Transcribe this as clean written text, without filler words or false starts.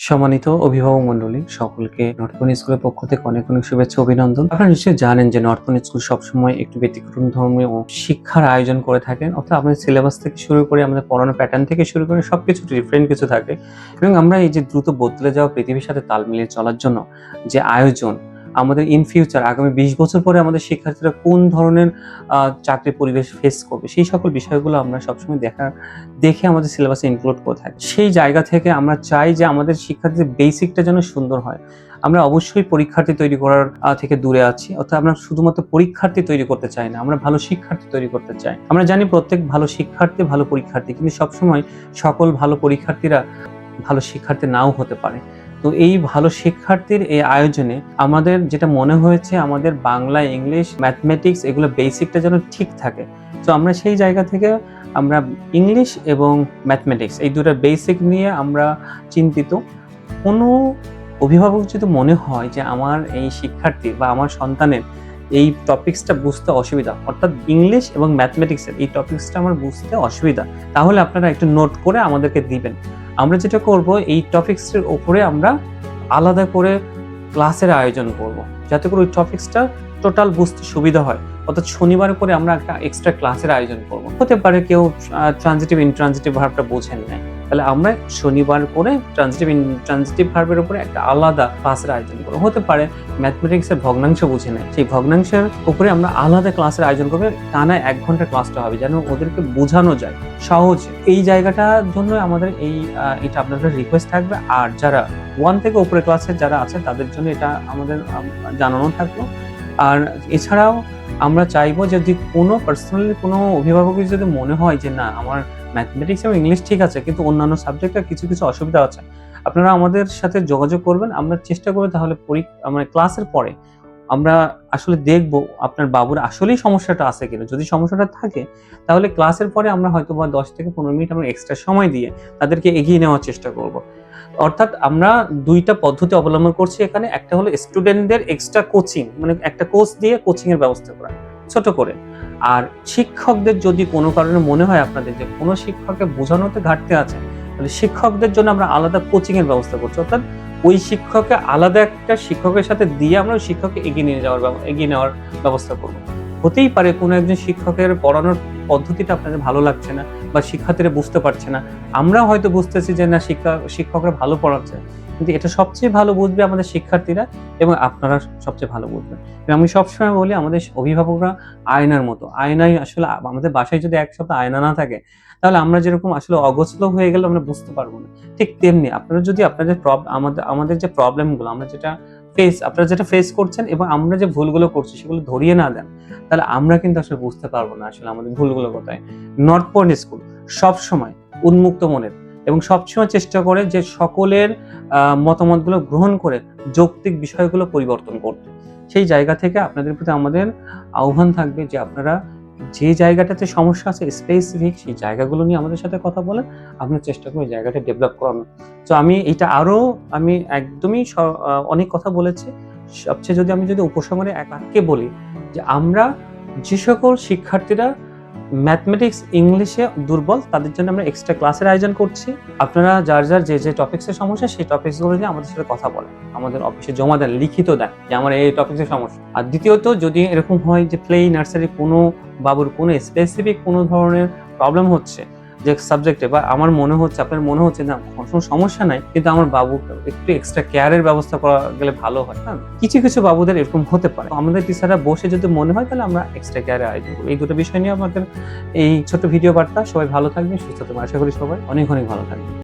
সম্মানিত অভিভাবক মণ্ডলী সকলকে নর্থ পয়েন্ট স্কুলের পক্ষ থেকে অনেক অনেক শুভেচ্ছা অভিনন্দন। আপনারা নিশ্চয়ই জানেন যে নর্থ পয়েন্ট স্কুল সবসময় একটু ব্যতিক্রম ধর্মীয় শিক্ষার আয়োজন করে থাকেন, অর্থাৎ আমাদের সিলেবাস থেকে শুরু করে আমাদের পড়ানোর প্যাটার্ন থেকে শুরু করে সবকিছু ডিফারেন্ট কিছু থাকে। এবং আমরা এই যে দ্রুত বদলে যাওয়া পৃথিবীর সাথে তাল মিলিয়ে চলার জন্য যে আয়োজন, আমাদের ইন ফিউচার আগামী 20 বছর পরে আমাদের শিক্ষার্থীরা কোন ধরনের চাকরির পরিবেশ ফেস করবে, সেই সকল বিষয়গুলো আমরা সবসময় দেখে আমাদের সিলেবাসে ইনক্লুড করে থাকি। সেই জায়গা থেকে আমরা চাই যে আমাদের শিক্ষার্থীদের বেসিকটা যেন সুন্দর হয়। আমরা অবশ্যই পরীক্ষার্থী তৈরি করার থেকে দূরে আছি, অর্থাৎ আমরা শুধুমাত্র পরীক্ষার্থী তৈরি করতে চাই না, আমরা ভালো শিক্ষার্থী তৈরি করতে চাই। আমরা জানি প্রত্যেক ভালো শিক্ষার্থী ভালো পরীক্ষার্থী, কিন্তু সবসময় সকল ভালো পরীক্ষার্থীরা ভালো শিক্ষার্থী নাও হতে পারে। তো এই ভালো শিক্ষার্থীর এই আয়োজনে আমাদের যেটা মনে হয়েছে, আমাদের বাংলা, ইংলিশ, ম্যাথমেটিক্স এগুলো বেসিকটা যেন ঠিক থাকে। তো আমরা সেই জায়গা থেকে আমরা ইংলিশ এবং ম্যাথমেটিক্স এই দুটো বেসিক নিয়ে আমরা চিন্তিত। কোনো অভিভাবক যদি মনে হয় যে আমার এই শিক্ষার্থী বা আমার সন্তানের এই টপিক্সটা বুঝতে অসুবিধা, অর্থাৎ ইংলিশ এবং ম্যাথমেটিক্সের এই টপিক্সটা আমার বুঝতে অসুবিধা, তাহলে আপনারা একটু নোট করে আমাদেরকে দিবেন। আমরা যেটা করব, এই টপিক্সের উপরে আমরা আলাদা করে ক্লাসের আয়োজন করব, যাতে করে ওই টপিক্সটা টোটাল বুঝতে সুবিধা হয়। অর্থাৎ শনিবার করে আমরা একটা এক্সট্রা ক্লাসের আয়োজন করব। হতে পারে কেউ ট্রানজিটিভ ইনট্রানজিটিভ ভার্বটা বোঝেন না, তাহলে আমরা শনিবার করে ট্রানজিটিভ ইনট্রানজিটিভ ভার্বের উপরে একটা আলাদা ক্লাসের আয়োজন করব। হতে পারে ম্যাথমেটিক্সের ভগ্নাংশ বুঝে নেয়, সেই ভগ্নাংশের উপরে আমরা আলাদা ক্লাসের আয়োজন করব। টানা 1 ঘন্টা ক্লাসটা হবে, যেন ওদেরকে বোঝানো যায় সহজে। এই জায়গাটার জন্য আমাদের এটা আপনাদের রিকোয়েস্ট থাকবে। আর যারা 1 থেকে উপরে ক্লাসের যারা আছে তাদের জন্য এটা আমাদের জানানো থাকলো। আর এছাড়াও আমরা চাইবো যদি কোনো পার্সোনালি কোনো অভিভাবকের যদি মনে হয় যে না, আমার ম্যাথমেটিক্স এবং ইংলিশ ঠিক আছে, কিন্তু অন্যান্য সাবজেক্টে কিছু কিছু অসুবিধা আছে, আপনারা আমাদের সাথে যোগাযোগ করবেন। আমরা চেষ্টা করব তাহলে মানে ক্লাসের পরে আমরা আসলে দেখব আপনার বাবুর আসলেই সমস্যাটা আছে কিনা। যদি সমস্যাটা থাকে তাহলে ক্লাসের পরে আমরা হয়তো বা 10 থেকে 15 মিনিট আমরা এক্সট্রা সময় দিয়ে তাদেরকে এগিয়ে নেওয়ার চেষ্টা করব। অর্থাৎ আমরা 2টা পদ্ধতি অবলম্বন করছি এখানে। একটা হলো স্টুডেন্টদের এক্সট্রা কোচিং, মানে একটা কোচ দিয়ে কোচিং এর ব্যবস্থা করা ছোট করে। আর শিক্ষকদের যদি কোনো কারণে মনে হয় আপনাদের যে কোনো শিক্ষককে বোঝানোতে ঘাটতি আছে, তাহলে শিক্ষকদের জন্য আমরা আলাদা কোচিং এর ব্যবস্থা করছি। অর্থাৎ ওই শিক্ষককে আলাদা একটা শিক্ষকের সাথে দিয়ে আমরা ওই শিক্ষককে এগিয়ে নেওয়ার ব্যবস্থা করব। হতেই পারে কোনো একজন শিক্ষকের পড়ানোর পদ্ধতিটা আপনাদের ভালো লাগছে না বা শিক্ষার্থীরা বুঝতে পারছে না, আমরা হয়তো বুঝতেছি যে না শিক্ষকরা ভালো পড়াচ্ছে, কিন্তু এটা সবচেয়ে ভালো বুঝবে আমাদের শিক্ষার্থীরা এবং আপনারা সবচেয়ে ভালো বুঝবেন। আমি সবসময় বলি আমাদের অভিভাবকরা আয়নার মতো। আয়নায় আসলে আমাদের বাসায় যদি এক সপ্তাহ আয়না না থাকে, তাহলে আমরা যেরকম আসলে অগোছলো হয়ে গেলে আমরা বুঝতে পারবো না। ঠিক তেমনি আপনারা যদি আপনাদের আমাদের যে প্রবলেমগুলো আপনারা যেটা ফেস করছেন এবং আমরা যে ভুলগুলো করছি সেগুলো ধরিয়ে না দেন, তাহলে আমরা কিন্তু আসলে বুঝতে পারবো না আসলে আমাদের ভুলগুলো কোথায়। নর্থ পয়েন্ট স্কুল সবসময় উন্মুক্ত মনের এবং সবসময় চেষ্টা করে যে সকলের মতামতগুলো গ্রহণ করে যৌক্তিক বিষয়গুলো পরিবর্তন করতে। সেই জায়গা থেকে আপনাদের প্রতি আমাদের আহ্বান থাকবে যে আপনারা যে জায়গাটাতে সমস্যা আছে স্পেসিফিক সেই জায়গাগুলো নিয়ে আমাদের সাথে কথা বলেন, আমরা চেষ্টা করি জায়গাটা ডেভেলপ করানো। তো আমি একদমই অনেক কথা বলেছি। সবচেয়ে যদি উপসংহারে এক বাক্যে বলি যে আমরা যে সকল শিক্ষার্থীরা ম্যাথমেটিক্স ইংলিশে দুর্বল তাদের জন্য আমরা এক্সট্রা ক্লাসের আয়োজন করছি। আপনারা যার যে টপিক্সের সমস্যা সেই টপিক্সগুলো নিয়ে আমাদের সাথে কথা বলেন, আমাদের অফিসে জমা দেন, লিখিত দেন যে আমার এই টপিক্সের সমস্যা। আর দ্বিতীয়ত, যদি এরকম হয় যে প্লে নার্সারি কোনো বাবুর কোনো স্পেসিফিক কোনো ধরনের প্রবলেম হচ্ছে যে সাবজেক্টে, বা আমার মনে হচ্ছে আপনার মনে হচ্ছে না কোনো সমস্যা নাই, কিন্তু আমার বাবুকে একটু এক্সট্রা কেয়ারের ব্যবস্থা করা গেলে ভালো হয়। হ্যাঁ, কিছু বাবুদের এরকম হতে পারে। আমাদের টিচাররা বসে যদি মনে হয় তাহলে আমরা এক্সট্রা কেয়ারের আয়োজন করবো। এই দুটো বিষয় নিয়ে আমাদের এই ছোট্ট ভিডিও বার্তা। সবাই ভালো থাকবে, সুস্থ থাকবে। আশা করি সবাই অনেক অনেক ভালো থাকবে।